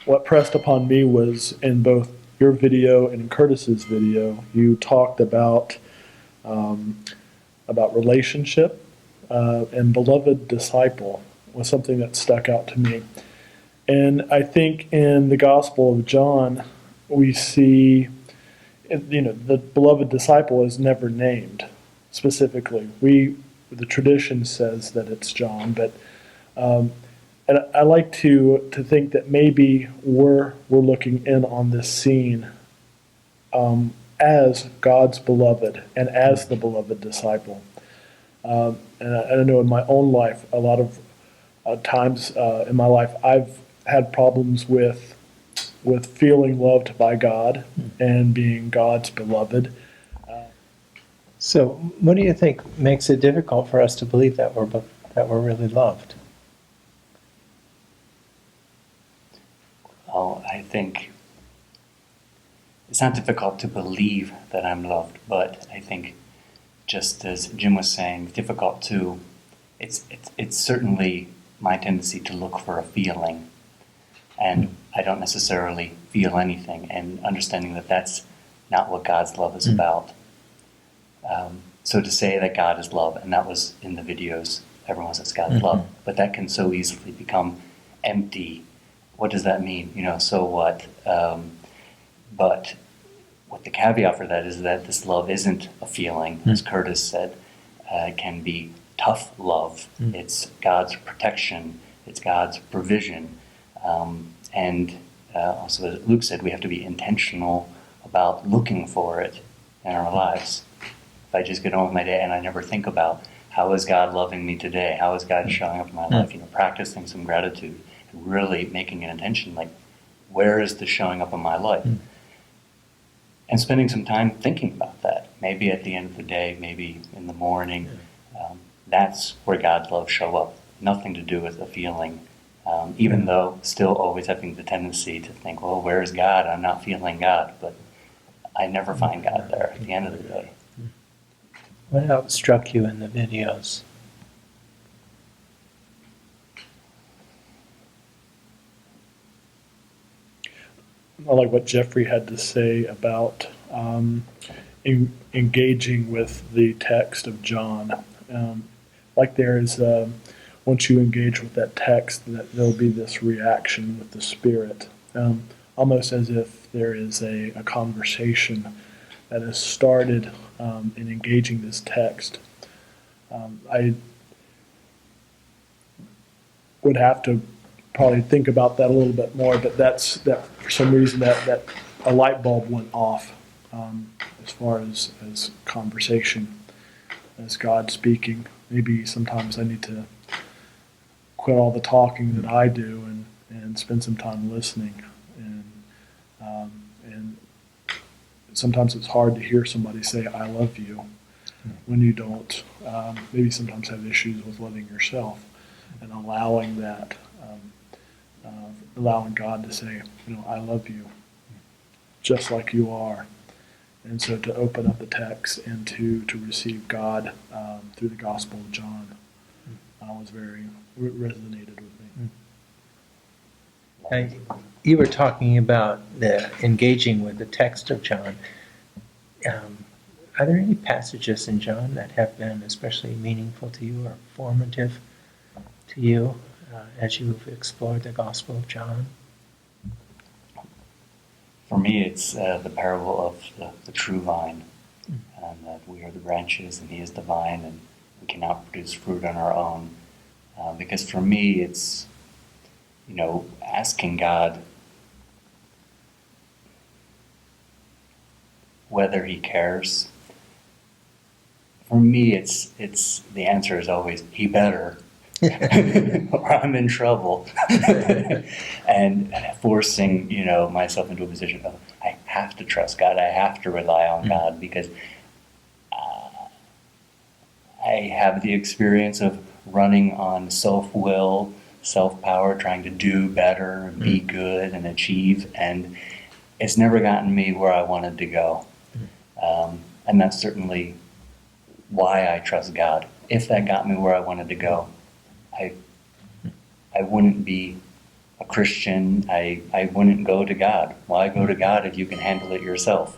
what pressed upon me was in both your video and in Curtis's video, you talked um, about relationship, and beloved disciple was something that stuck out to me. And I think in the Gospel of John, we see, the beloved disciple is never named specifically. The tradition says that it's John, but and I like to think that maybe we're looking in on this scene as God's beloved and as the beloved disciple. And I know in my own life, a lot of times in my life, I've had problems with feeling loved by God and being God's beloved. So, what do you think makes it difficult for us to believe that we're really loved? Well, I think it's not difficult to believe that I'm loved, but I think, just as Jim was saying, difficult to. It's certainly my tendency to look for a feeling, and I don't necessarily feel anything. And understanding that that's not what God's love is about. So to say that God is love, and that was in the videos, everyone says God is love, but that can so easily become empty. What does that mean? So what? But what the caveat for that is that this love isn't a feeling, as Curtis said. It can be tough love. It's God's protection. It's God's provision. And also, as Luke said, we have to be intentional about looking for it in our lives. If I just get on with my day and I never think about how is God loving me today? How is God showing up in my life? Practicing some gratitude and really making an intention, like, where is this showing up in my life? And spending some time thinking about that. Maybe at the end of the day, maybe in the morning. That's where God's love show up. Nothing to do with a feeling. Even though still always having the tendency to think, well, where's God? I'm not feeling God. But I never find God there at the end of the day. What else struck you in the videos? I like what Jeffrey had to say about engaging with the text of John. Like there is, once you engage with that text, that there'll be this reaction with the Spirit, almost as if there is a conversation that has started in engaging this text. I would have to probably think about that a little bit more, but that for some reason that a light bulb went off as far as conversation, as God speaking. Maybe sometimes I need to quit all the talking that I do and spend some time listening. And sometimes it's hard to hear somebody say, I love you, when you don't. Maybe sometimes have issues with loving yourself and allowing that, allowing God to say, I love you just like you are. And so to open up the text and to receive God through the Gospel of John was resonated with me. You were talking about the engaging with the text of John. Are there any passages in John that have been especially meaningful to you or formative to you as you've explored the Gospel of John? For me, it's the parable of the true vine, and that we are the branches and He is the vine, and we cannot produce fruit on our own. Because for me, it's, asking God whether He cares. For me, it's the answer is always He better, or I'm in trouble, and forcing myself into a position of I have to trust God. I have to rely on God because I have the experience of running on self-will, self-power, trying to do better and be good and achieve, and it's never gotten me where I wanted to go. And that's certainly why I trust God. If that got me where I wanted to go, I wouldn't be a Christian, I wouldn't go to God. Why go to God if you can handle it yourself?